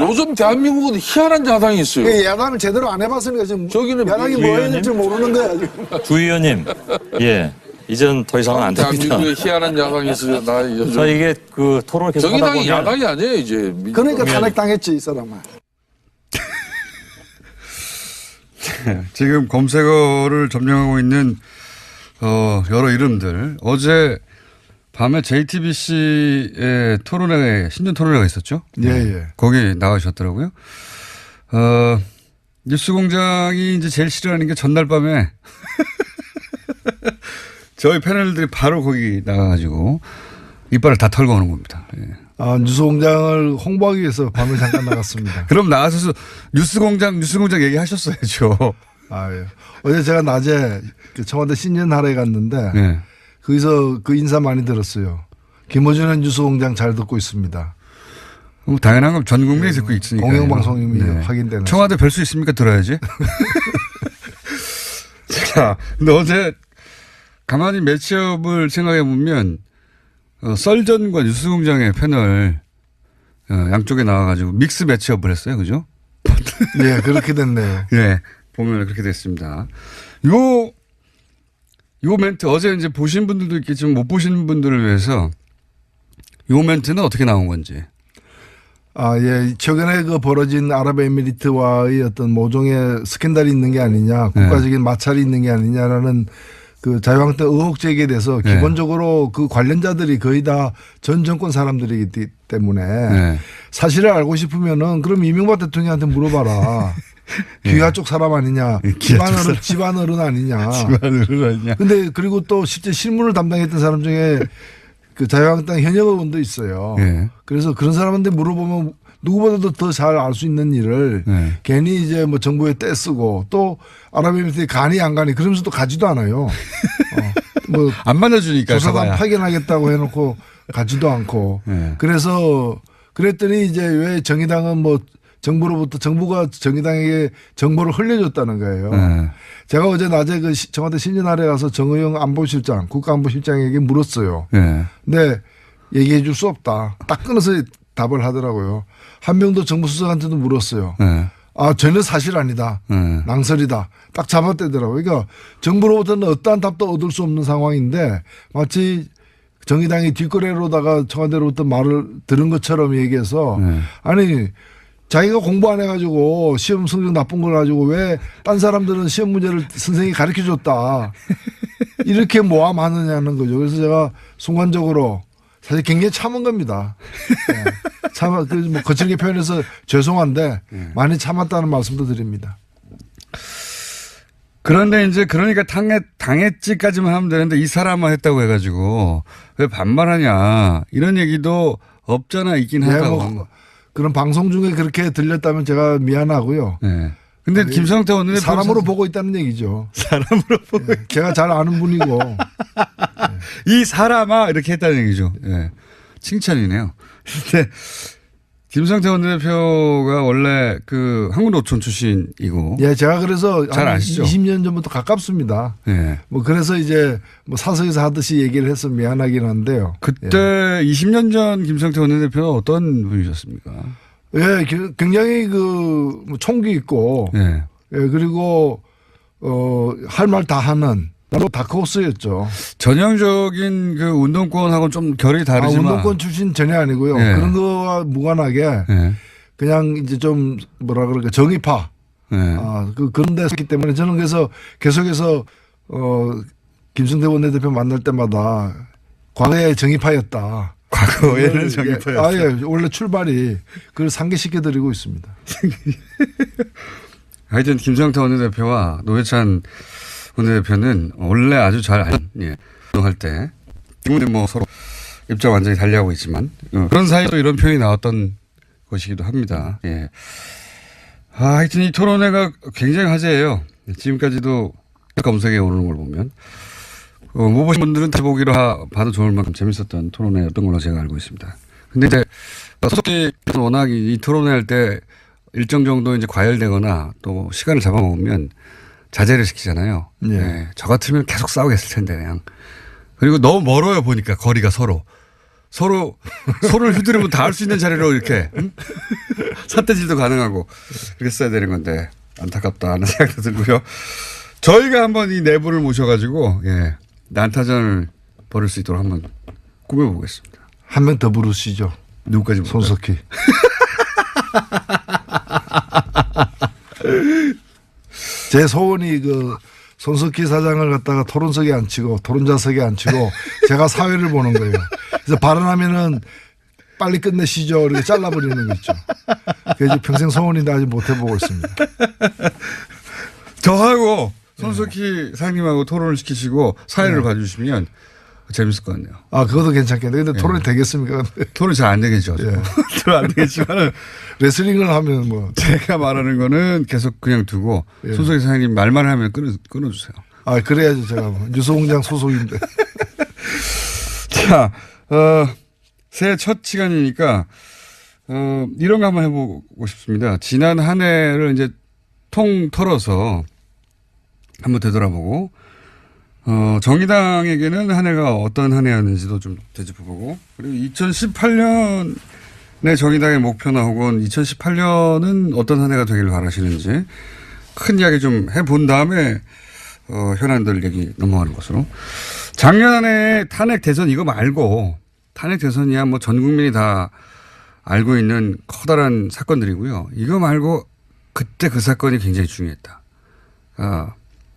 요즘 대한민국은 희한한 야당이 있어요. 야당을 제대로 안 해봤으니까 지금 저기는 야당이 뭐 해야 될지 모르는 거야. 지금. 주 의원님, 예, 이제는 더 이상은 안 됩니다. 대한민국에 희한한 야당이 있어요. 나 요즘 저 이게 그 토론을 계속 하다 정의당이 보면 야당이 아니에요 이제. 그러니까 탄핵당했지 이 사람은. 지금 검색어를 점령하고 있는 여러 이름들. 어제 밤에 JTBC의 토론회, 신년 토론회가 있었죠? 예. 거기 나가셨더라고요. 뉴스공장이 이제 제일 싫어하는 게 전날 밤에 저희 패널들이 바로 거기 나가가지고 이빨을 다 털고 오는 겁니다. 예. 뉴스공장을 홍보하기 위해서 밤에 잠깐 나갔습니다. 그럼 나가셔서 뉴스공장 얘기하셨어야죠. 예. 어제 제가 낮에 그 청와대 신년하러에 갔는데 예. 거기서 그 인사 많이 들었어요. 김어준의 뉴스공장 잘 듣고 있습니다. 당연한 건 전 국민이 듣고 있으니까. 공영방송임이 확인되는. 청와대 뵐 수 있습니까? 들어야지. 자, 근데 어제 가만히 매치업을 생각해 보면 썰전과 뉴스공장의 패널 양쪽에 나와가지고 믹스 매치업을 했어요. 그죠? 네, 그렇게 됐네요. 예. 보면 그렇게 됐습니다. 요 멘트 어제 이제 보신 분들도 있겠지만 못 보신 분들을 위해서 요 멘트는 어떻게 나온 건지. 예. 최근에 그 벌어진 아랍에미리트와의 어떤 모종의 스캔들이 있는 게 아니냐, 국가적인 마찰이 있는 게 아니냐라는 그 자유한국당 의혹 제기에 대해서 기본적으로 그 관련자들이 거의 다 전 정권 사람들이기 때문에 사실을 알고 싶으면은 그럼 이명박 대통령한테 물어봐라. 귀하 쪽 사람 아니냐, 집안 어른 아니냐. 근데 그리고 또 실제 실무를 담당했던 사람 중에 그 자유한국당 현역 의원도 있어요. 그래서 그런 사람한테 물어보면 누구보다도 더 잘 알 수 있는 일을 괜히 이제 뭐 정부에 떼쓰고 또 아랍에미리트에 가니 안 가니 그러면서도 가지도 않아요. 뭐 안 만나주니까. 조사단 파견하겠다고 해놓고 가지도 않고. 그래서 그랬더니 이제 왜 정의당은 뭐 정부가 정의당에게 정보를 흘려줬다는 거예요. 제가 어제 낮에 그 청와대 신년하러에 가서 정의용 안보실장, 국가안보실장에게 물었어요. 근데 얘기해 줄 수 없다. 딱 끊어서 답을 하더라고요. 한명도 정부수석한테도 물었어요. 전혀 사실 아니다. 낭설이다. 딱 잡아떼더라고요. 그러니까 정부로부터는 어떠한 답도 얻을 수 없는 상황인데 마치 정의당이 뒷거래로다가 청와대로부터 말을 들은 것처럼 얘기해서 아니 자기가 공부 안 해가지고 시험 성적 나쁜 걸 가지고 왜 딴 사람들은 시험 문제를 선생님이 가르쳐 줬다. 이렇게 모함하느냐는 거죠. 그래서 제가 순간적으로 사실 굉장히 참은 겁니다. 뭐 거칠게 표현해서 죄송한데 많이 참았다는 말씀도 드립니다. 그런데 이제 그러니까 당했지까지만 하면 되는데 이 사람만 했다고 해가지고 왜 반말하냐 이런 얘기도 없잖아 있긴 하다고. 뭐 그런 방송 중에 그렇게 들렸다면 제가 미안하고요. 근데 김성태 원내대표 사람으로 보고 있다는 얘기죠. 사람으로 보고 제가 잘 아는 분이고 이 사람아 이렇게 했다는 얘기죠. 칭찬이네요. 근데 김성태 원내대표가 원래 그 한국노총 출신이고. 제가 그래서 잘 아시죠? 20년 전부터 가깝습니다. 뭐 그래서 이제 뭐 사석에서 하듯이 얘기를 해서 미안하긴 한데요. 그때 20년 전 김성태 원내대표는 어떤 분이셨습니까? 굉장히 그 총기 있고, 그리고 할 말 다 하는 다크호스였죠. 전형적인 그 운동권하고는 좀 결이 다르지만. 운동권 출신 전혀 아니고요. 그런 거와 무관하게 그냥 이제 좀 뭐라 그럴까 정의파. 그런 데 있기 때문에 저는 그래서 계속해서 김성태 원내대표 만날 때마다 과거에 정의파였다. 과거에는 정의파였다. 원래 출발이 그걸 상기시켜드리고 있습니다. 하여튼 김성태 원내대표와 노회찬 원내대표는 원래 아주 잘 할 때 지금은 뭐 서로 입장 완전히 달리하고 있지만 그런 사이도 이런 표현이 나왔던 것이기도 합니다. 하여튼 이 토론회가 굉장히 화제예요. 지금까지도 검색에 오르는 걸 보면 못 보신 분들은 다시 보기로 봐도 좋을 만큼 재밌었던 토론회였던 걸로 제가 알고 있습니다. 근데 이제 소속이 워낙 이 토론회 할 때 일정 정도 이제 과열되거나 또 시간을 잡아먹으면 자제를 시키잖아요. 저 같으면 계속 싸우겠을 텐데 그냥. 그리고 너무 멀어요 보니까 거리가 서로를 휘두르면 다 할 수 있는 자리로 이렇게 삿대질도 가능하고 그렇게 써야 되는 건데 안타깝다 하는 생각도 들고요. 저희가 한번 이 네 분을 모셔가지고 예, 난타전을 벌일 수 있도록 한번 꾸며보겠습니다. 한 명 더 부르시죠. 누구까지 볼까요? 손석희. 제 소원이 그 손석희 사장을 갖다가 토론석에 앉히고 토론자석에 앉히고 제가 사회를 보는 거예요. 그래서 발언하면은 빨리 끝내시죠. 이렇게 잘라버리는 거 있죠. 그래서 평생 소원인데 아직 못 해보고 있습니다. 저하고 손석희 사장님하고 토론을 시키시고 사회를 네. 봐주시면 재밌을 것 같네요. 아, 그것도 괜찮겠네. 근데 토론이 되겠습니까? 토론이 잘 안 되겠죠. 예. 토론 안 되겠지만 레슬링을 하면 뭐. 제가 말하는 거는 계속 그냥 두고 예. 손석희 사장님 말만 하면 끊어주세요. 아, 그래야죠. 제가 뭐. 뉴스공장 소속인데. 자, 새해 첫 시간이니까 이런 거 한번 해보고 싶습니다. 지난 한 해를 이제 통 털어서 한번 되돌아보고 정의당에게는 한 해가 어떤 한 해였는지도 좀 되짚어보고 그리고 2018년의 정의당의 목표나 혹은 2018년은 어떤 한 해가 되기를 바라시는지 큰 이야기 좀 해본 다음에 현안들 얘기 넘어가는 것으로 작년에 탄핵 대선 이거 말고 탄핵 대선이야 뭐 전 국민이 다 알고 있는 커다란 사건들이고요. 이거 말고 그때 그 사건이 굉장히 중요했다.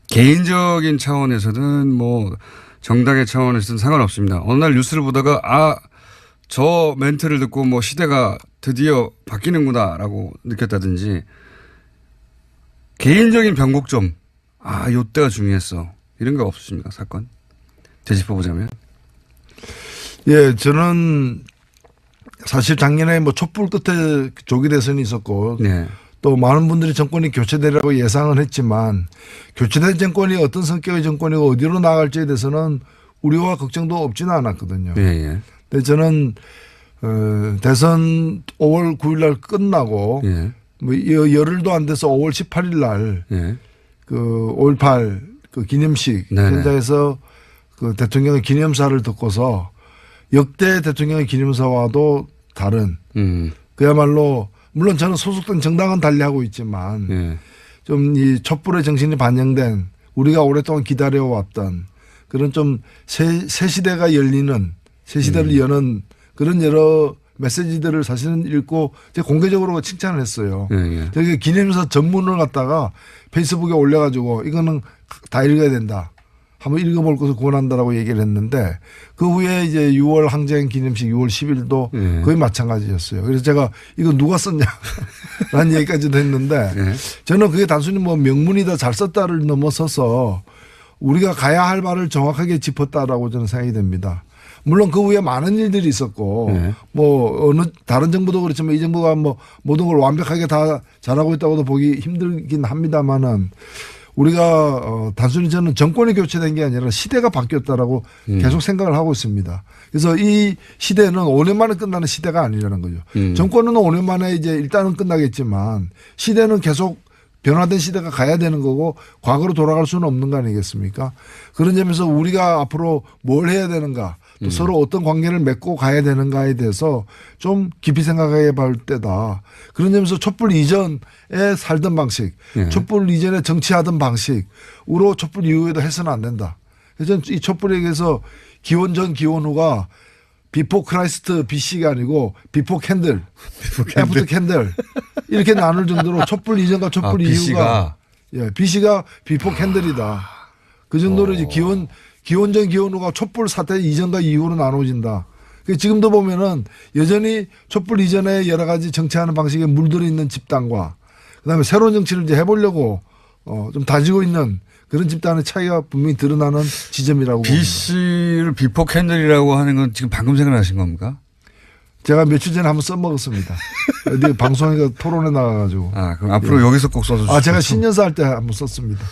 개인적인 차원에서든 뭐 정당의 차원에서든 상관없습니다. 어느 날 뉴스를 보다가 저 멘트를 듣고 뭐 시대가 드디어 바뀌는구나라고 느꼈다든지 개인적인 변곡점 요때가 중요했어. 이런 거 없으십니까? 사건 되짚어보자면. 예, 저는 사실 작년에 뭐 촛불 끝에 조기 대선이 있었고 네. 또 많은 분들이 정권이 교체되리라고 예상은 했지만 교체된 정권이 어떤 성격의 정권이고 어디로 나갈지에 대해서는 우려와 걱정도 없지는 않았거든요. 예, 예. 근데 저는 대선 5월 9일 날 끝나고 예. 뭐 열흘도 안 돼서 5월 18일 날 예. 그 5.18 그 기념식 네네. 현장에서 그 대통령의 기념사를 듣고서 역대 대통령의 기념사와도 다른 그야말로 물론 저는 소속된 정당은 달리하고 있지만 예. 좀 이 촛불의 정신이 반영된 우리가 오랫동안 기다려왔던 그런 좀 새 시대가 열리는 새 시대를 여는 그런 여러 메시지들을 사실은 읽고 제가 공개적으로 칭찬을 했어요. 예, 예. 저기 기념사 전문을 갖다가 페이스북에 올려가지고 이거는 다 읽어야 된다. 한번 읽어볼 것을 권한다라고 얘기를 했는데 그 후에 이제 6월 항쟁 기념식 6월 10일도 예. 거의 마찬가지였어요. 그래서 제가 이거 누가 썼냐라는 얘기까지도 했는데 예. 저는 그게 단순히 뭐 명문이다 잘 썼다를 넘어서서 우리가 가야 할 바를 정확하게 짚었다라고 저는 생각이 됩니다. 물론 그 후에 많은 일들이 있었고 네. 뭐 어느 다른 정부도 그렇지만 이 정부가 뭐 모든 걸 완벽하게 다 잘하고 있다고도 보기 힘들긴 합니다만은 우리가 단순히 저는 정권이 교체된 게 아니라 시대가 바뀌었다라고 계속 생각을 하고 있습니다. 그래서 이 시대는 5년 만에 끝나는 시대가 아니라는 거죠. 정권은 5년 만에 이제 일단은 끝나겠지만 시대는 계속 변화된 시대가 가야 되는 거고 과거로 돌아갈 수는 없는 거 아니겠습니까? 그런 점에서 우리가 앞으로 뭘 해야 되는가 또 서로 어떤 관계를 맺고 가야 되는가에 대해서 좀 깊이 생각해 볼 때다. 그런 점에서 촛불 이전에 살던 방식, 네. 촛불 이전에 정치하던 방식으로 촛불 이후에도 해서는 안 된다. 그래서 이 촛불에게서 기원 전 기원 후가 비포 크라이스트 BC가 아니고 비포 캔들, 애프터 캔들 이렇게 나눌 정도로 촛불 이전과 촛불 이후가 BC가 비포 캔들이다. 그 정도로 이제 기원 전 기원 후가 촛불 사태 이전과 이후로 나눠진다. 지금도 보면은 여전히 촛불 이전에 여러 가지 정치하는 방식에 물들어 있는 집단과 그다음에 새로운 정치를 이제 해보려고 좀 다지고 있는 그런 집단의 차이가 분명히 드러나는 지점이라고 봅니다. BC를 비포 캔들이라고 하는 건 지금 방금 생각나신 겁니까? 제가 며칠 전에 한번 써먹었습니다. 어디 방송에 토론에 나가가지고. 그럼 앞으로 여기서 꼭 써주세요. 제가 신년사 할 때 한번 썼습니다.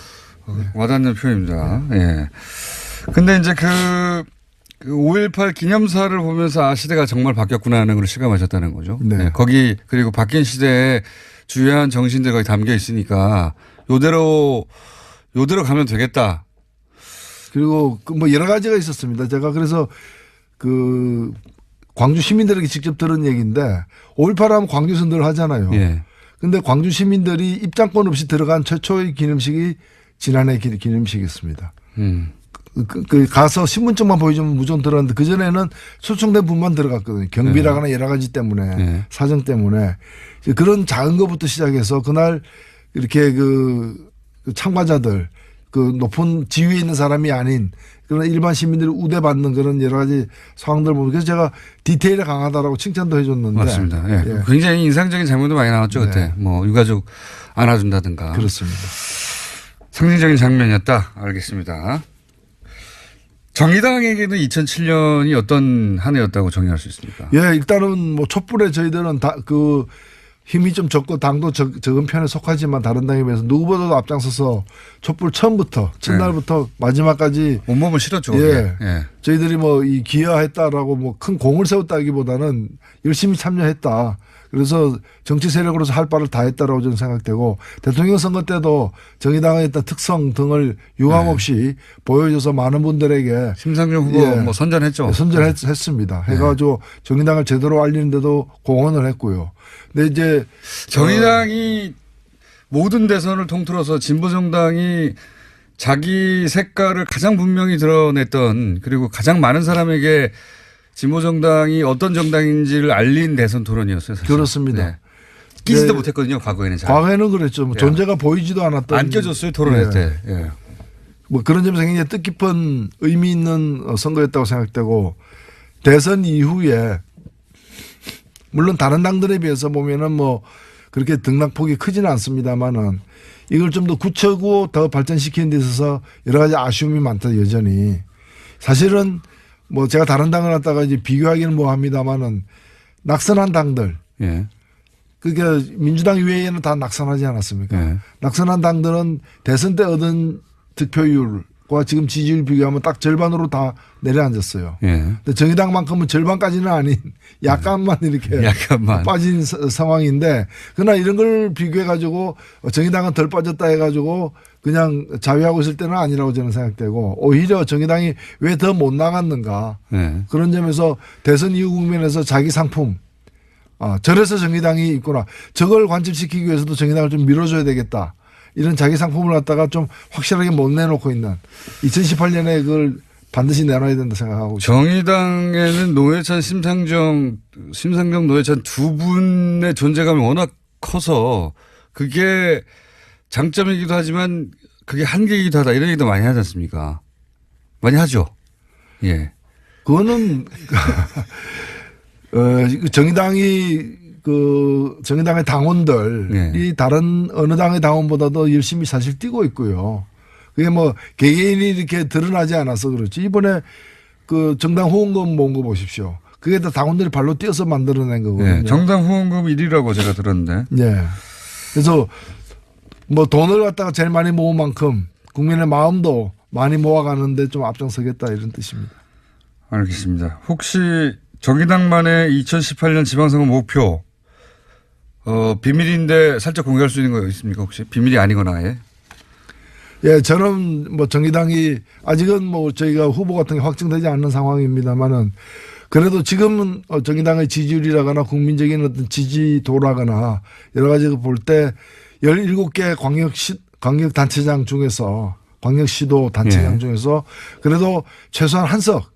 와닿는 표현입니다. 예. 근데 이제 그 5.18 기념사를 보면서 시대가 정말 바뀌었구나 하는 걸 실감하셨다는 거죠. 네. 거기 그리고 바뀐 시대에 주요한 정신들이 거기 담겨 있으니까 요대로 가면 되겠다. 그리고 뭐 여러 가지가 있었습니다. 제가 그래서 그 광주 시민들에게 직접 들은 얘기인데 5.18 하면 광주에서 늘 하잖아요. 예. 근데 광주 시민들이 입장권 없이 들어간 최초의 기념식이 지난해 기념식이었습니다. 가서 신분증만 보여주면 무조건 들어갔는데 그전에는 초청된 분만 들어갔거든요. 경비라거나 여러 가지 때문에 사정 때문에 그런 작은 것부터 시작해서 그날 이렇게 그 참가자들 그 높은 지위에 있는 사람이 아닌 그런 일반 시민들이 우대받는 그런 여러 가지 상황들 보면 그래서 제가 디테일에 강하다라고 칭찬도 해줬는데. 맞습니다. 예. 굉장히 인상적인 장면도 많이 나왔죠. 그때 뭐 유가족 안아준다든가. 그렇습니다. 상징적인 장면이었다. 알겠습니다. 정의당에게는 2007년이 어떤 한 해였다고 정의할 수 있습니까? 예, 일단은 뭐 촛불에 저희들은 다 그 힘이 좀 적고 당도 적은 편에 속하지만 다른 당에 비해서 누구보다도 앞장서서 촛불 처음부터 첫날부터 마지막까지 온몸을 실었죠. 예. 예. 저희들이 뭐 이 기여했다라고 뭐 큰 공을 세웠다기보다는 열심히 참여했다. 그래서 정치 세력으로서 할 바를 다 했다라고 저는 생각되고 대통령 선거 때도 정의당의 어떤 특성 등을 유감없이 보여줘서 많은 분들에게 심상정 후보 뭐 선전했죠. 선전했습니다. 해가지고 정의당을 제대로 알리는데도 공헌을 했고요. 근데 이제 정의당이 모든 대선을 통틀어서 진보정당이 자기 색깔을 가장 분명히 드러냈던 그리고 가장 많은 사람에게 진보정당이 어떤 정당인지를 알린 대선 토론이었어요. 사실. 그렇습니다. 네. 끼지도 네. 못했거든요. 과거에는. 잘. 과거에는 그랬죠. 뭐 존재가 보이지도 않았던. 안 껴줬어요. 토론회 때. 예. 뭐 그런 점에서 굉장히 뜻깊은 의미 있는 선거였다고 생각되고 대선 이후에 물론 다른 당들에 비해서 보면은 뭐 그렇게 등락폭이 크지는 않습니다만은 이걸 좀 더 굳히고 더 발전시키는 데 있어서 여러 가지 아쉬움이 많다 여전히. 사실은 뭐 제가 다른 당을 갖다가 이제 비교하기는 뭐합니다만은 낙선한 당들. 예. 그러니까 민주당 이외에는 다 낙선하지 않았습니까? 예. 낙선한 당들은 대선 때 얻은 득표율과 지금 지지율 비교하면 딱 절반으로 다 내려앉았어요. 예. 근데 정의당만큼은 절반까지는 아닌 약간만 이렇게 약간만 빠진 상황인데 그러나 이런 걸 비교해 가지고 정의당은 덜 빠졌다 해 가지고 그냥 자위하고 있을 때는 아니라고 저는 생각되고 오히려 정의당이 왜 더 못 나갔는가 그런 점에서 대선 이후 국면에서 자기 상품 저래서 정의당이 있구나 저걸 관철시키기 위해서도 정의당을 좀 밀어줘야 되겠다 이런 자기 상품을 갖다가 좀 확실하게 못 내놓고 있는 2018년에 그걸 반드시 내놔야 된다 생각하고 있습니다. 정의당에는 노회찬 심상정 노회찬 두 분의 존재감이 워낙 커서 그게 장점이기도 하지만 그게 한계이기도 하다 이런 얘기도 많이 하지 않습니까? 많이 하죠. 예. 그거는 정의당의 당원들이 다른 어느 당의 당원보다도 열심히 사실 뛰고 있고요. 그게 뭐 개개인이 이렇게 드러나지 않아서 그렇지. 이번에 그 정당 후원금 모은 거 보십시오. 그게 다 당원들이 발로 뛰어서 만들어낸 거거든요. 예. 정당 후원금 1위라고 제가 들었는데. 예. 그래서 뭐 돈을 갖다가 제일 많이 모은 만큼 국민의 마음도 많이 모아가는데 좀 앞장서겠다 이런 뜻입니다. 알겠습니다. 혹시 정의당만의 2018년 지방선거 목표 비밀인데 살짝 공개할 수 있는 거 있습니까 혹시? 비밀이 아니거나 아예? 예, 저는 뭐 정의당이 아직은 뭐 저희가 후보 같은 게 확정되지 않는 상황입니다만은 그래도 지금은 정의당의 지지율이라거나 국민적인 어떤 지지도라거나 여러 가지 볼 때 17개 광역단체장 중에서 광역시도 단체장 중에서 그래도 최소한 한 석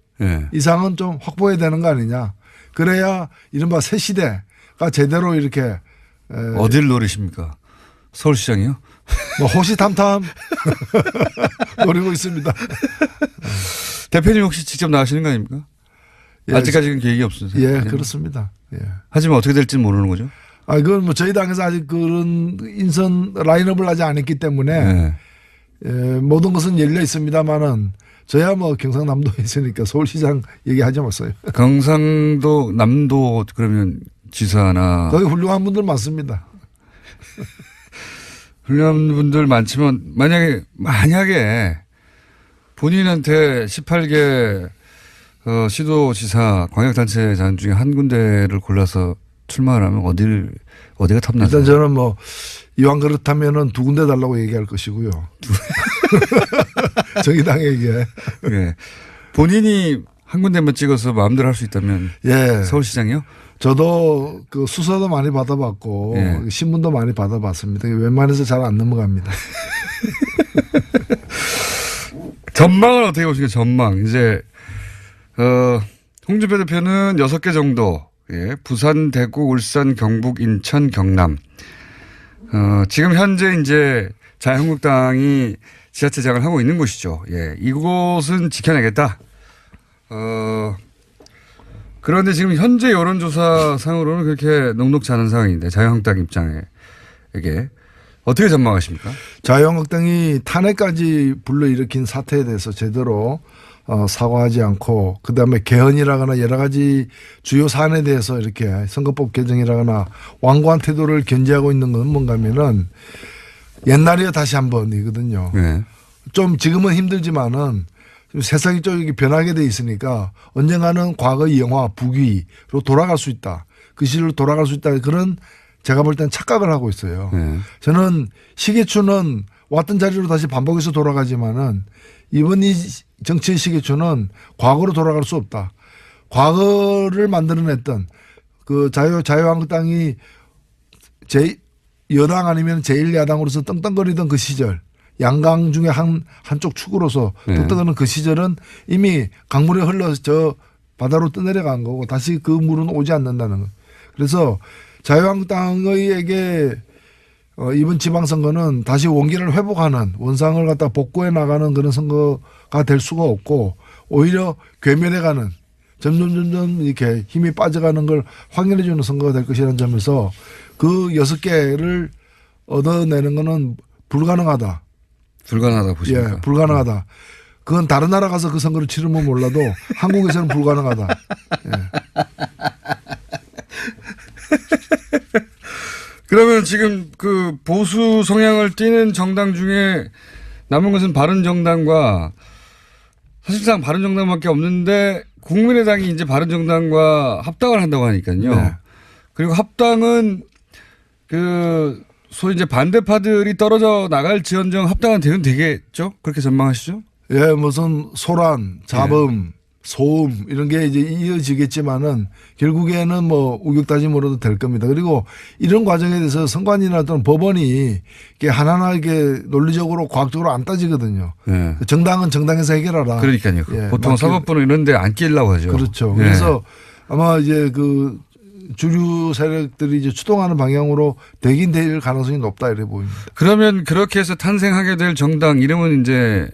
이상은 좀 확보해야 되는 거 아니냐. 그래야 이른바 새 시대가 제대로 이렇게 어딜 노리십니까? 서울시장이요? 뭐 호시탐탐 노리고 있습니다. 대표님 혹시 직접 나가시는 거 아닙니까? 예, 아직까지는 계획이 없으세요? 예, 그렇습니다. 예. 하지만 어떻게 될지는 모르는 거죠? 그건 뭐 저희 당에서 아직 그런 인선 라인업을 아직 안 했기 때문에 모든 것은 열려 있습니다만은 저야 뭐 경상남도에 있으니까 서울시장 얘기하지 마세요. 경상도 남도 그러면 지사나 거기 훌륭한 분들 많습니다. 훌륭한 분들 많지만 만약에 본인한테 18개 시도지사 광역단체장 중에 한 군데를 골라서 출마를 하면 어디가 탐나세요? 일단 저는 뭐 이왕 그렇다면은 두 군데 달라고 얘기할 것이고요. 정의당에게. 네. 본인이 한 군데만 찍어서 마음대로 할 수 있다면 예. 서울시장이요? 저도 그 수사도 많이 받아봤고 예. 신문도 많이 받아봤습니다. 웬만해서 잘 안 넘어갑니다. 전망은 어떻게 보십니까? 전망. 이제 홍준표 대표는 6개 정도. 예. 부산, 대구, 울산, 경북, 인천, 경남. 지금 현재 이제 자유한국당이 지자체장을 하고 있는 곳이죠. 예. 이곳은 지켜내겠다. 그런데 지금 현재 여론조사 상으로는 그렇게 녹록지 않은 상황인데 자유한국당 입장에게 어떻게 전망하십니까? 자유한국당이 탄핵까지 불러일으킨 사태에 대해서 제대로 사과하지 않고 그다음에 개헌이라거나 여러 가지 주요 사안에 대해서 이렇게 선거법 개정이라거나 완고한 태도를 견지하고 있는 건 뭔가 하면은 옛날이야 다시 한 번이거든요. 네. 좀 지금은 힘들지만은 세상이 좀 이렇게 변하게 돼 있으니까 언젠가는 과거의 영화 북위로 돌아갈 수 있다. 그 시절로 돌아갈 수 있다. 그런 제가 볼 때는 착각을 하고 있어요. 네. 저는 시계추는 왔던 자리로 다시 반복해서 돌아가지만은 이번 이 정치의 시계추는 과거로 돌아갈 수 없다. 과거를 만들어냈던 그 자유한국당이 여당 아니면 제1야당으로서 떵떵거리던 그 시절 양강 중에 한쪽 축으로서 떵떵거리는 그 시절은 이미 강물에 흘러서 저 바다로 떠내려간 거고 다시 그 물은 오지 않는다는 거. 그래서 자유한국당에게 이번 지방선거는 다시 원기를 회복하는 원상을 갖다 복구해 나가는 그런 선거가 될 수가 없고 오히려 괴멸해가는 점점 이렇게 힘이 빠져가는 걸 확인해 주는 선거가 될 것이라는 점에서 그 6개를 얻어내는 거는 불가능하다. 불가능하다 보십니까? 예, 불가능하다. 그건 다른 나라 가서 그 선거를 치르면 몰라도 한국에서는 불가능하다. 예. 그러면 지금 그 보수 성향을 띠는 정당 중에 남은 것은 바른정당과 사실상 바른정당밖에 없는데 국민의당이 이제 바른정당과 합당을 한다고 하니까요. 네. 그리고 합당은 그 소위 이제 반대파들이 떨어져 나갈지언정 합당은 되겠죠? 그렇게 전망하시죠? 예, 무슨 소란, 잡음, 소음 이런 게 이제 이어지겠지만은 결국에는 뭐 우격다짐으로도 될 겁니다. 그리고 이런 과정에 대해서 선관위나 또는 법원이 이게 하나하나 이렇게 논리적으로 과학적으로 안 따지거든요. 네. 정당은 정당에서 해결하라. 그러니까요. 예, 보통 사법부는 이런 데 안 끼려고 하죠. 그렇죠. 예. 그래서 아마 이제 그 주류 세력들이 이제 추동하는 방향으로 되긴 될 가능성이 높다 이래 보입니다. 그러면 그렇게 해서 탄생하게 될 정당 이름은 이제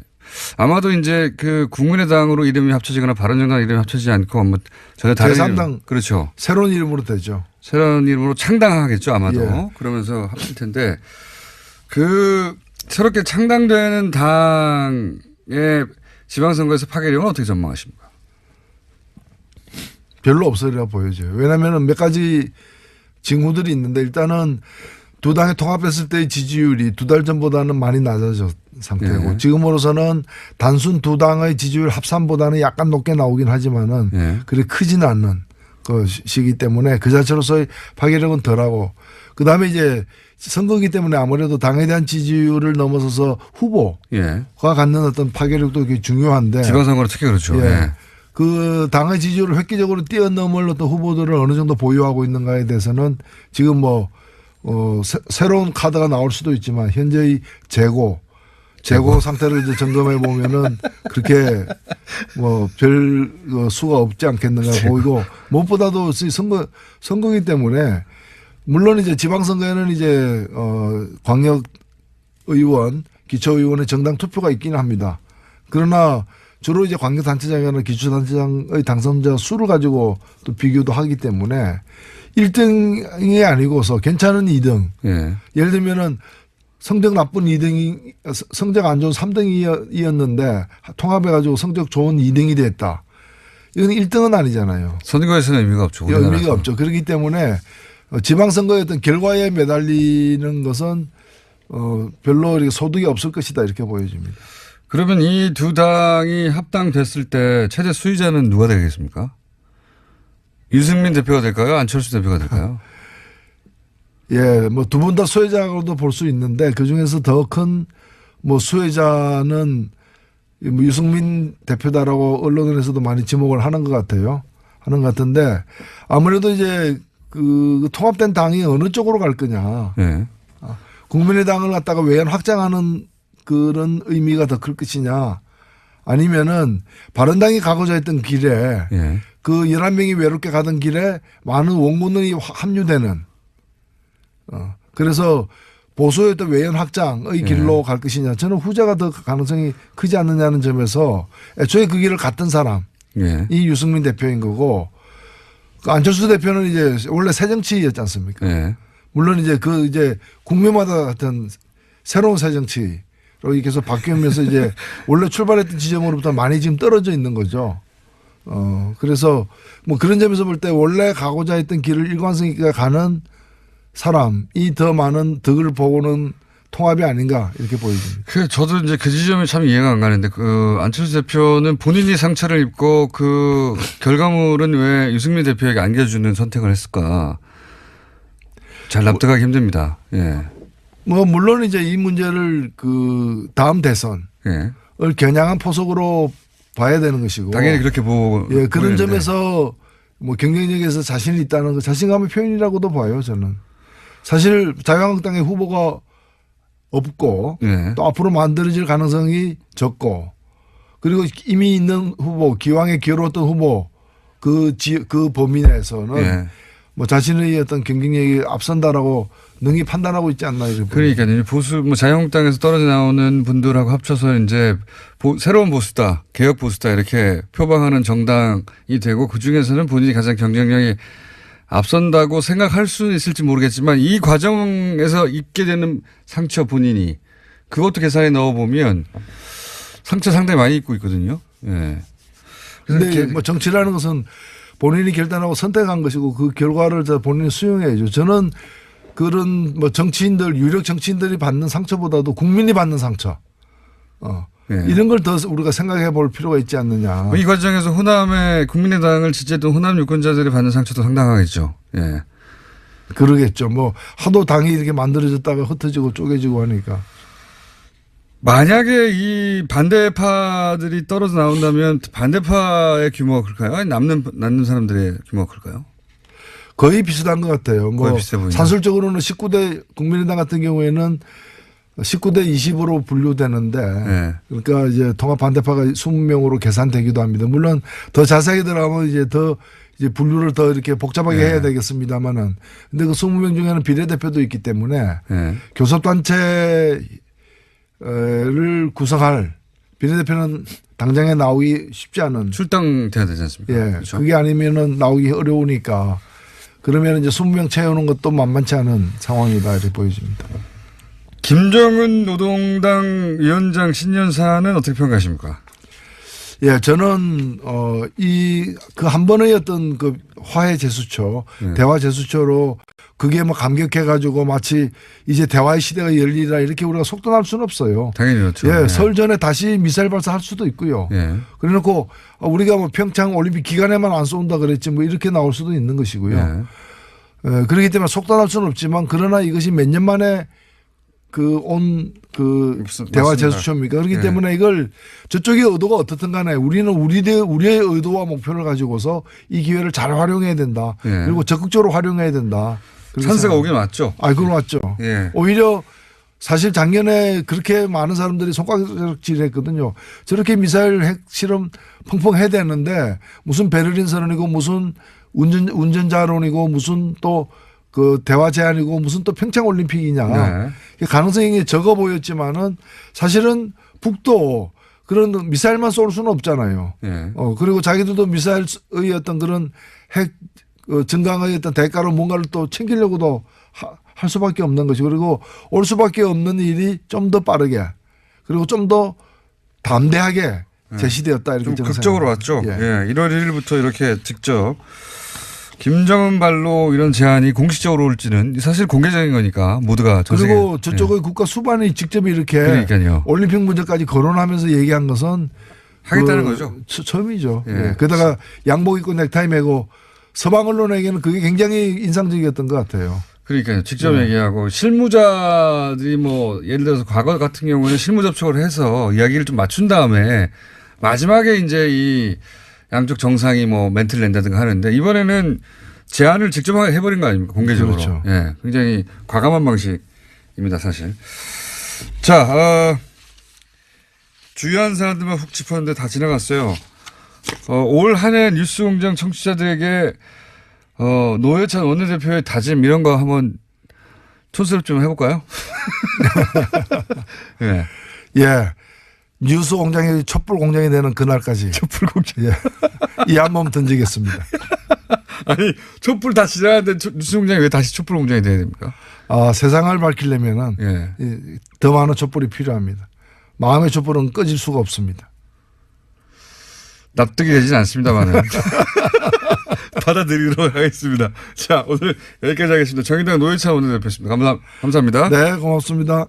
아마도 이제 그 국민의당으로 이름이 합쳐지거나 바른정당 이름이 합쳐지지 않고 뭐 전혀 다른 제3당 이름. 그렇죠. 새로운 이름으로 되죠. 새로운 이름으로 창당하겠죠 아마도. 예. 그러면서 합칠 텐데 그 새롭게 창당되는 당의 지방선거에서 파괴력은 어떻게 전망하십니까? 별로 없으리라 보여져요. 왜냐하면 몇 가지 징후들이 있는데 일단은 두 당이 통합했을 때의 지지율이 2달 전보다는 많이 낮아진 상태고 예. 지금으로서는 단순 두 당의 지지율 합산보다는 약간 높게 나오긴 하지만은 예. 그리 크지는 않는 것이기 때문에 그 자체로서의 파괴력은 덜하고 그다음에 이제 선거기 때문에 아무래도 당에 대한 지지율을 넘어서서 후보가 예. 갖는 어떤 파괴력도 되게 중요한데 지방선거는 특히 그렇죠. 예. 예. 그 당의 지지율을 획기적으로 뛰어넘을 어떤 후보들을 어느 정도 보유하고 있는가에 대해서는 지금 뭐 새로운 카드가 나올 수도 있지만 현재의 재고 상태를 이제 점검해 보면은 그렇게 뭐 별 수가 없지 않겠는가 보이고 무엇보다도 선거이기 때문에 물론 이제 지방선거에는 이제 광역 의원, 기초의원의 정당 투표가 있기는 합니다. 그러나 주로 이제 광역단체장이나 기초단체장의 당선자 수를 가지고 또 비교도 하기 때문에 1등이 아니고서 괜찮은 2등. 예. 예를 들면은 성적 나쁜 2등이 성적 안 좋은 3등이었는데 통합해가지고 성적 좋은 2등이 됐다. 이건 1등은 아니잖아요. 선거에서는 의미가 없죠. 의미가 없죠. 그렇기 때문에 지방선거의 어떤 결과에 매달리는 것은 별로 이렇게 소득이 없을 것이다 이렇게 보여집니다. 그러면 이 두 당이 합당됐을 때 최대 수혜자는 누가 되겠습니까? 유승민 대표가 될까요? 안철수 대표가 될까요? 예, 뭐 두 분 다 수혜자로도 볼 수 있는데 그 중에서 더 큰 뭐 수혜자는 뭐 유승민 대표다라고 언론에서도 많이 지목을 하는 것 같아요. 하는 것 같은데 아무래도 이제 그 통합된 당이 어느 쪽으로 갈 거냐. 예. 국민의당을 갖다가 외연 확장하는 그런 의미가 더 클 것이냐. 아니면은 바른당이 가고자 했던 길에 예. 그 11명이 외롭게 가던 길에 많은 원군이 합류되는 그래서 보수의 어떤 외연 확장의 길로 갈 것이냐. 저는 후자가 더 가능성이 크지 않느냐는 점에서 애초에 그 길을 갔던 사람이 예. 유승민 대표인 거고 그 안철수 대표는 이제 원래 새정치였지 않습니까? 예. 물론 이제 그 이제 국민마다 같은 새로운 새정치로 계속 바뀌면서 이제 원래 출발했던 지점으로부터 많이 지금 떨어져 있는 거죠. 그래서 뭐 그런 점에서 볼 때 원래 가고자 했던 길을 일관성 있게 가는 사람이 더 많은 덕을 보고는 통합이 아닌가 이렇게 보여집니다. 저도 이제 그 지점이 참 이해가 안 가는데 그 안철수 대표는 본인이 상처를 입고 그 결과물은 왜 유승민 대표에게 안겨주는 선택을 했을까? 잘 납득하기 힘듭니다. 예. 뭐 물론 이제 이 문제를 그 다음 대선을 예. 겨냥한 포석으로 봐야 되는 것이고 당연히 그렇게 보고. 예, 그런 보이는데. 점에서 뭐 경쟁력에서 자신이 있다는 거 자신감의 표현이라고도 봐요 저는. 사실 자유한국당의 후보가 없고 예. 또 앞으로 만들어질 가능성이 적고 그리고 이미 있는 후보 기왕에 기어로웠던 후보 그 범위 내에서는 예. 뭐 자신의 어떤 경쟁력이 앞선다라고 능히 판단하고 있지 않나 이렇게 그러니까요. 보수 뭐 자유한국당에서 떨어져 나오는 분들하고 합쳐서 이제 새로운 보수다, 개혁 보수다 이렇게 표방하는 정당이 되고 그 중에서는 본인이 가장 경쟁력이 앞선다고 생각할 수는 있을지 모르겠지만 이 과정에서 입게 되는 상처 본인이 그것도 계산에 넣어보면 상처 상당히 많이 입고 있거든요. 예. 그런데 뭐 정치라는 것은 본인이 결단하고 선택한 것이고 그 결과를 본인이 수용해야죠. 저는 그런 뭐 정치인들 유력 정치인들이 받는 상처보다도 국민이 받는 상처 예. 이런 걸 더 우리가 생각해 볼 필요가 있지 않느냐. 이 과정에서 호남의 국민의당을 지지했던 호남 유권자들이 받는 상처도 상당하겠죠. 예. 그러겠죠. 뭐 하도 당이 이렇게 만들어졌다가 흩어지고 쪼개지고 하니까. 만약에 이 반대파들이 떨어져 나온다면 반대파의 규모가 클까요? 아니 남는 사람들의 규모가 클까요? 거의 비슷한 것 같아요. 뭐 거의 비슷해 보이네요. 산술적으로는 19대 국민의당 같은 경우에는 19대 20으로 분류되는데 네. 그러니까 이제 통합 반대파가 20명으로 계산되기도 합니다. 물론 더 자세하게 들어가면 이제 더 이제 분류를 더 이렇게 복잡하게 해야 되겠습니다만은 근데 그 20명 중에는 비례대표도 있기 때문에 교섭단체를 구성할 비례대표는 당장에 나오기 쉽지 않은 출당돼야 되지 않습니까? 예. 그렇죠? 그게 아니면은 나오기 어려우니까 그러면 이제 20명 채우는 것도 만만치 않은 상황이다 이렇게 보여집니다. 김정은 노동당 위원장 신년사는 어떻게 평가하십니까? 예, 저는 그 한 번의 어떤 그 화해 제스처, 대화 제스처로 그게 뭐 감격해가지고 마치 이제 대화의 시대가 열리라 이렇게 우리가 속단할 수는 없어요. 당연히 그렇죠. 예, 예. 설 전에 다시 미사일 발사할 수도 있고요. 예. 그래놓고 우리가 뭐 평창 올림픽 기간에만 안 쏜다 그랬지 뭐 이렇게 나올 수도 있는 것이고요. 예, 그렇기 때문에 속단할 수는 없지만 그러나 이것이 몇 년 만에 대화 제스처입니까? 그렇기 때문에 이걸 저쪽의 의도가 어떻든 간에 우리는 우리의 의도와 목표를 가지고서 이 기회를 잘 활용해야 된다. 그리고 적극적으로 활용해야 된다. 찬스가 오긴 왔죠. 그건 맞죠. 예. 오히려 사실 작년에 그렇게 많은 사람들이 손가락질 했거든요. 저렇게 미사일 핵 실험 펑펑 해야 되는데 무슨 베를린 선언이고 무슨 운전자론이고 무슨 또 그 대화 제안이고 무슨 또 평창 올림픽이냐. 가능성이 적어 보였지만은 사실은 북도 그런 미사일만 쏠 수는 없잖아요. 그리고 자기들도 미사일의 어떤 그런 핵 증강의 어떤 대가로 뭔가를 또 챙기려고도 할 수밖에 없는 것이 그리고 올 수밖에 없는 일이 좀 더 빠르게 그리고 좀 더 담대하게 제시되었다 이렇게 좀 극적으로 왔죠. 예. 1월 1일부터 이렇게 직접 김정은 발로 이런 제안이 공식적으로 올지는 사실 공개적인 거니까 모두가 그리고 저쪽의 국가 수반이 직접 이렇게 그러니까요. 올림픽 문제까지 거론하면서 얘기한 것은 하겠다는 거죠. 처음이죠. 게다가 양복 입고 넥타이 매고 서방 언론에게는 그게 굉장히 인상적이었던 것 같아요. 그러니까요. 직접 얘기하고 실무자들이 뭐 예를 들어서 과거 같은 경우는 실무 접촉을 해서 이야기를 좀 맞춘 다음에 마지막에 이제 이 양쪽 정상이 뭐 멘트를 낸다든가 하는데 이번에는 제안을 직접 해버린 거 아닙니까? 공개적으로. 그렇죠. 예. 굉장히 과감한 방식입니다, 사실. 자, 주요한 사안들만 훅 짚었는데 다 지나갔어요. 올 한 해 뉴스공장 청취자들에게 노회찬 원내대표의 다짐 이런 거 한번 촌스럽 좀 해볼까요? 예. 예. 뉴스 공장이 촛불 공장이 되는 그날까지. 촛불 공장. 예. 이 한 몸 던지겠습니다. 아니, 촛불 다 지나갔는데 뉴스 공장이 왜 다시 촛불 공장이 돼야 됩니까? 세상을 밝히려면은 예. 더 많은 촛불이 필요합니다. 마음의 촛불은 꺼질 수가 없습니다. 납득이 되진 않습니다만은. 받아들이도록 하겠습니다. 자, 오늘 여기까지 하겠습니다. 정의당 노회찬 원내대표였습니다. 감사합니다. 네, 고맙습니다.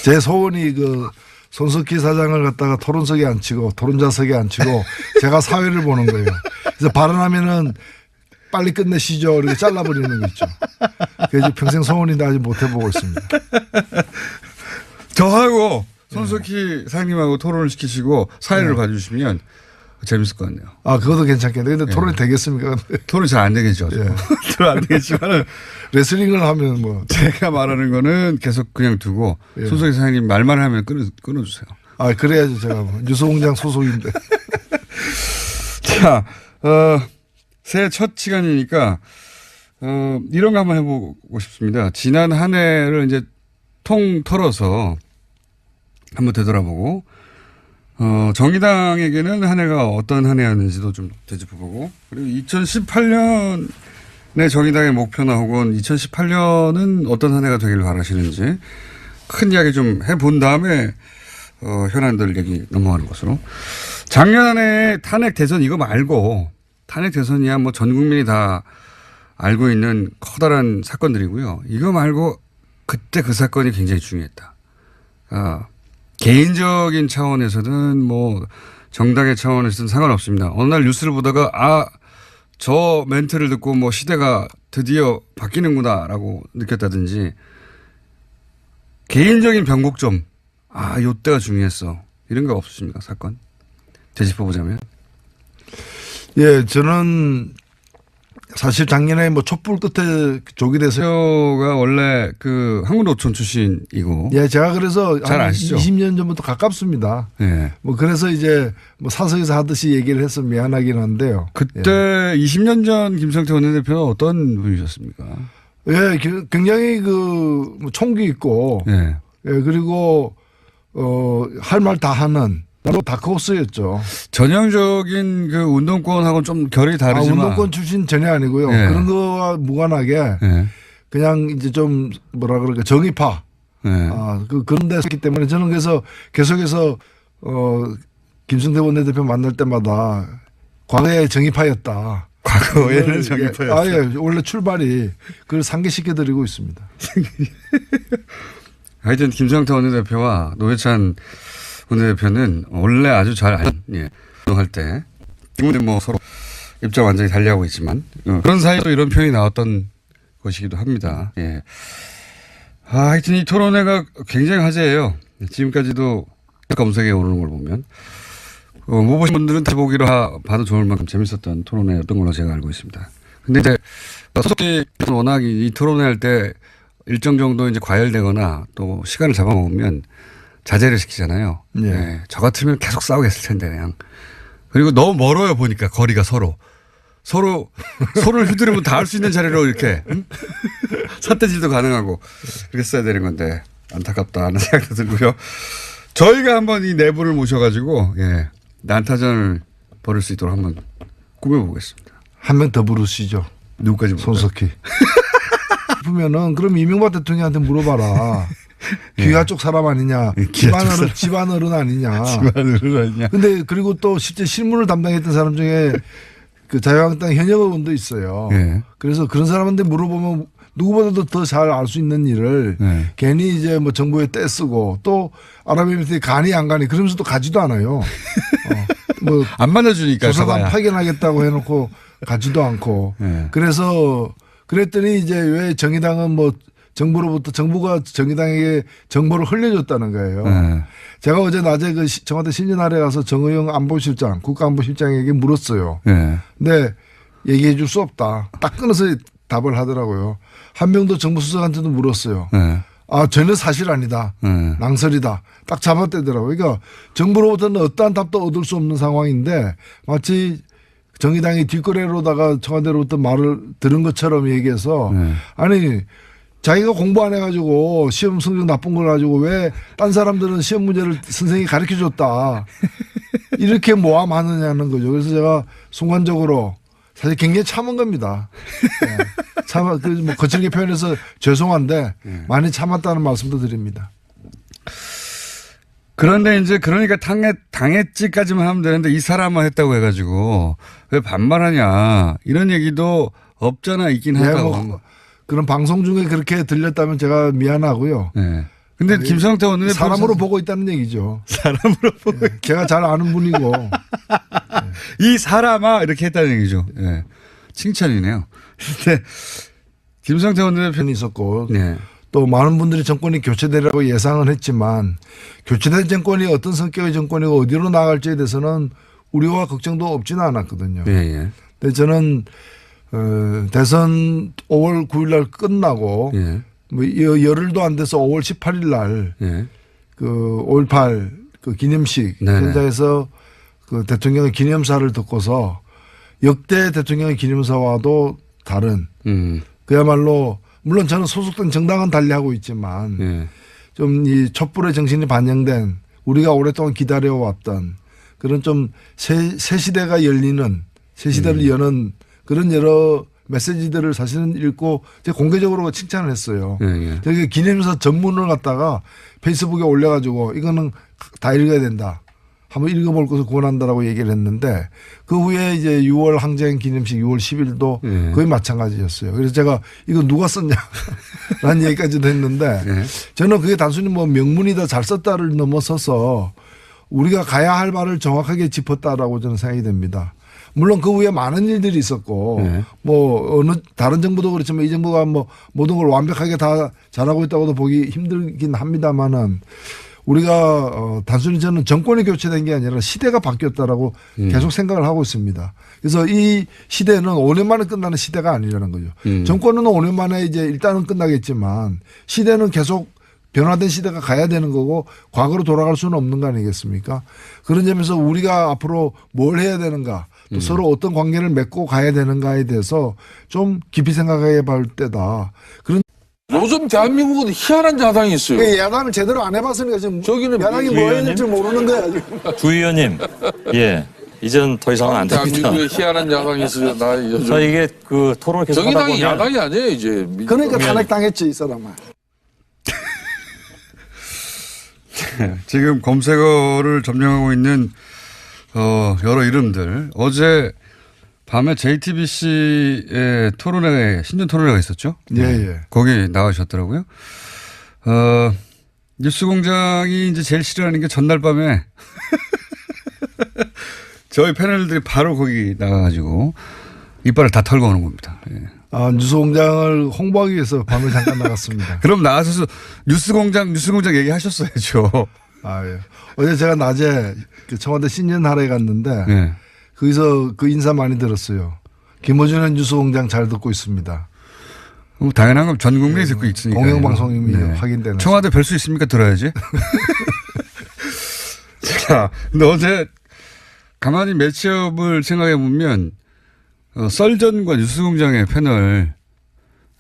제 소원이 손석희 사장을 갖다가 토론석에 앉히고 토론자석에 앉히고 제가 사회를 보는 거예요. 그래서 발언하면은 빨리 끝내시죠. 이렇게 잘라버리는 거 있죠. 그래서 평생 소원인데 아직 못 해보고 있습니다. 저하고 손석희 사장님하고 토론을 시키시고 사회를 봐주시면 재밌을 것 같네요. 그것도 괜찮겠네. 근데 토론이 되겠습니까? 토론이 잘 안 되겠죠. 예. 토론 안 되겠지만 레슬링을 하면 뭐. 제가 말하는 거는 계속 그냥 두고 손석희 사장님 말만 하면 끊어주세요. 그래야죠. 제가 뉴스공장 소속인데. 자, 새해 첫 시간이니까 이런 거 한번 해보고 싶습니다. 지난 한 해를 이제 통 털어서 한번 되돌아보고 정의당에게는 한 해가 어떤 한 해였는지도 좀 되짚어보고 그리고 2018년의 정의당의 목표나 혹은 2018년은 어떤 한 해가 되기를 바라시는지 큰 이야기 좀 해본 다음에 현안들 얘기 넘어가는 것으로 작년에 탄핵 대선 이거 말고 탄핵 대선이야 뭐 전 국민이 다 알고 있는 커다란 사건들이고요. 이거 말고 그때 그 사건이 굉장히 중요했다. 개인적인 차원에서든 뭐 정당의 차원에서든 상관없습니다. 어느 날 뉴스를 보다가 저 멘트를 듣고 뭐 시대가 드디어 바뀌는구나라고 느꼈다든지 개인적인 변곡점 요때가 중요했어. 이런 거 없으십니까? 사건 되짚어보자면. 예, 저는 사실 작년에 뭐 촛불 끝에 조기 대표가 원래 한국노총 출신이고. 예, 제가 그래서 잘 아시죠? 20년 전부터 가깝습니다. 예. 뭐 그래서 이제 뭐 사석에서 하듯이 얘기를 해서 미안하긴 한데요. 그때 20년 전 김성태 원내대표는 어떤 분이셨습니까? 예, 굉장히 총기 있고. 예. 예, 그리고 할 말 다 하는. 다크호스였죠. 전형적인 운동권하고는 좀 결이 다르지만. 운동권 출신 전혀 아니고요. 예. 그런 거와 무관하게 그냥 이제 좀 뭐라 그럴까 정의파. 그런 데서 했기 때문에 저는 그래서 계속해서 김성태 원내대표 만날 때마다 과거에 정의파였다. 과거에는 정의파였다. 예, 원래 출발이 그걸 상기시켜드리고 있습니다. 하여튼 김성태 원내대표와 노회찬 원내대표는 원래 아주 잘 할 때 지금은 뭐 서로 입장 완전히 달리하고 있지만 그런 사이도 이런 표현이 나왔던 것이기도 합니다. 예. 하여튼 이 토론회가 굉장히 화제예요. 지금까지도 검색에 오르는 걸 보면 못 보신 분들은 다시 보기로 봐도 좋을 만큼 재밌었던 토론회였던 걸로 제가 알고 있습니다. 근데 이제 소속이 워낙 이 토론회 할 때 일정 정도 이제 과열되거나 또 시간을 잡아먹으면 자제를 시키잖아요. 예. 네. 저 같으면 계속 싸우겠을 텐데 그냥. 그리고 너무 멀어요 보니까 거리가 서로를 휘두르면 다 할 수 있는 자리로 이렇게 삿대질도 가능하고 그렇게 써야 되는 건데 안타깝다 하는 생각도 들고요. 저희가 한번 이 네 분을 모셔가지고 난타전을 벌일 수 있도록 한번 꾸며보겠습니다. 한 명 더 부르시죠. 누구까지 부를까요? 손석희. 싶으면은 그럼 이명박 대통령한테 물어봐라. 귀하 쪽 사람 아니냐. 집안 어른 아니냐. 근데 그리고 또 실제 실무를 담당했던 사람 중에 자유한국당 현역 의원도 있어요. 그래서 그런 사람한테 물어보면 누구보다도 더 잘 알 수 있는 일을 괜히 이제 뭐 정부에 떼쓰고 또 아랍에미리트에 가니 안 가니 그러면서 또 가지도 않아요. 뭐 안 만나주니까. 조사단 가봐야. 파견하겠다고 해놓고 가지도 않고 네. 그래서 그랬더니 이제 왜 정의당은 뭐 정부가 정의당에게 정보를 흘려줬다는 거예요. 네. 제가 어제 낮에 그 청와대 신년할에 가서 정의용 안보실장, 국가안보실장에게 물었어요. 네. 근데 얘기해 줄 수 없다. 딱 끊어서 답을 하더라고요. 한명도 정부수석한테도 물었어요. 네. 아, 전혀 사실 아니다. 네. 낭설이다. 딱 잡아떼더라고요. 그러니까 정부로부터는 어떠한 답도 얻을 수 없는 상황인데 마치 정의당이 뒷거래로다가 청와대로부터 말을 들은 것처럼 얘기해서 네. 아니 자기가 공부 안 해가지고 시험 성적 나쁜 걸 가지고 왜 딴 사람들은 시험 문제를 선생님이 가르쳐줬다. 이렇게 모함하느냐는 거죠. 그래서 제가 순간적으로 사실 굉장히 참은 겁니다. 네. 뭐 거칠게 표현해서 죄송한데 많이 참았다는 말씀도 드립니다. 그런데 이제 그러니까 당했지까지만 하면 되는데 이 사람만 했다고 해가지고 왜 반말하냐 이런 얘기도 없잖아 있긴 네, 하다고. 뭐 그런 방송 중에 그렇게 들렸다면 제가 미안하고요. 네. 근데 김성태 원내대표 사람으로 보고 있다는 얘기죠. 사람으로 보고 네, 제가 잘 아는 분이고 이 사람아 이렇게 했다는 얘기죠. 네. 칭찬이네요. 근데 김성태 원내대표 편이 있었고 네. 또 많은 분들이 정권이 교체되리라고 예상은 했지만 교체된 정권이 어떤 성격의 정권이고 어디로 나갈지에 대해서는 우려와 걱정도 없지는 않았거든요. 예, 예. 근데 저는 대선 5월 9일 날 끝나고 예. 뭐 열흘도 안 돼서 5월 18일 날 예. 그 5.18 그 기념식 네네. 현장에서 그 대통령의 기념사를 듣고서 역대 대통령의 기념사와도 다른 그야말로 물론 저는 소속된 정당은 달리하고 있지만 예. 좀 이 촛불의 정신이 반영된 우리가 오랫동안 기다려왔던 그런 좀 새 시대가 열리는 새 시대를 여는 그런 여러 메시지들을 사실은 읽고 제가 공개적으로 칭찬을 했어요. 예, 예. 저기 기념사 전문을 갖다가 페이스북에 올려가지고 이거는 다 읽어야 된다. 한번 읽어볼 것을 권한다라고 얘기를 했는데 그 후에 이제 6월 항쟁 기념식 6월 10일도 예. 거의 마찬가지였어요. 그래서 제가 이거 누가 썼냐라는 얘기까지도 했는데 예. 저는 그게 단순히 뭐 명문이다 잘 썼다를 넘어서서 우리가 가야 할 말을 정확하게 짚었다라고 저는 생각이 됩니다. 물론 그 후에 많은 일들이 있었고 네. 뭐 어느 다른 정부도 그렇지만 이 정부가 뭐 모든 걸 완벽하게 다 잘하고 있다고도 보기 힘들긴 합니다만은 우리가 단순히 저는 정권이 교체된 게 아니라 시대가 바뀌었다라고 계속 생각을 하고 있습니다. 그래서 이 시대는 5년 만에 끝나는 시대가 아니라는 거죠. 정권은 5년 만에 이제 일단은 끝나겠지만 시대는 계속 변화된 시대가 가야 되는 거고 과거로 돌아갈 수는 없는 거 아니겠습니까? 그런 점에서 우리가 앞으로 뭘 해야 되는가 또 서로 어떤 관계를 맺고 가야 되는가에 대해서 좀 깊이 생각해 볼 때다. 그런 요즘 대한민국은 희한한 야당이 있어요. 야당을 제대로 안 해봤으니까 지금 저기는 야당이 뭐 해야 될지 모르는 거야 지금. 주 의원님, 예, 이젠 더 이상은 안 됩니다. 대한민국에 희한한 야당이 있어요. 나 요즘 저 이게 그 토론을 계속 하다 정의당이 보면 야당이 아니에요 이제. 그러니까 탄핵당했지 이 사람아. 지금 검색어를 점령하고 있는 여러 이름들 어제 밤에 JTBC의 토론회 신년 토론회가 있었죠? 예, 예. 거기 나가셨더라고요. 뉴스공장이 이제 제일 싫어하는 게 전날 밤에 저희 패널들이 바로 거기 나가가지고 이빨을 다 털고 오는 겁니다. 예. 아, 뉴스공장을 홍보하기 위해서 밤에 잠깐 나갔습니다. 그럼 나가서 뉴스공장 얘기하셨어야죠. 아, 예. 어제 제가 낮에 그 청와대 신년할에 갔는데 예. 거기서 그 인사 많이 들었어요. 김어준의 뉴스공장 잘 듣고 있습니다. 당연한 건 전 국민이 듣고 있으니까. 공영방송임이 확인되는. 청와대 별 수 있습니까? 들어야지. 자, 근데 어제 가만히 매치업을 생각해 보면 썰전과 뉴스공장의 패널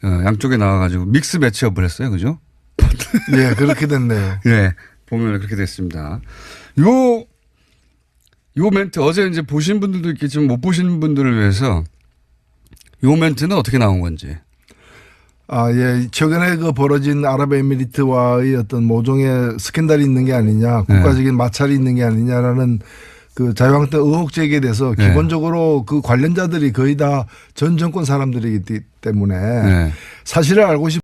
양쪽에 나와가지고 믹스 매치업을 했어요. 그죠? 예, 그렇게 됐네요. 예. 보면 그렇게 됐습니다. 요 멘트 어제 이제 보신 분들도 있겠지만 못 보신 분들을 위해서 요 멘트는 어떻게 나온 건지. 아, 예. 최근에 그 벌어진 아랍에미리트와의 어떤 모종의 스캔들이 있는 게 아니냐, 국가적인 마찰이 있는 게 아니냐라는 그 자유한국당 의혹 제기에 대해서 기본적으로 그 관련자들이 거의 다 전 정권 사람들이기 때문에 사실을 알고 싶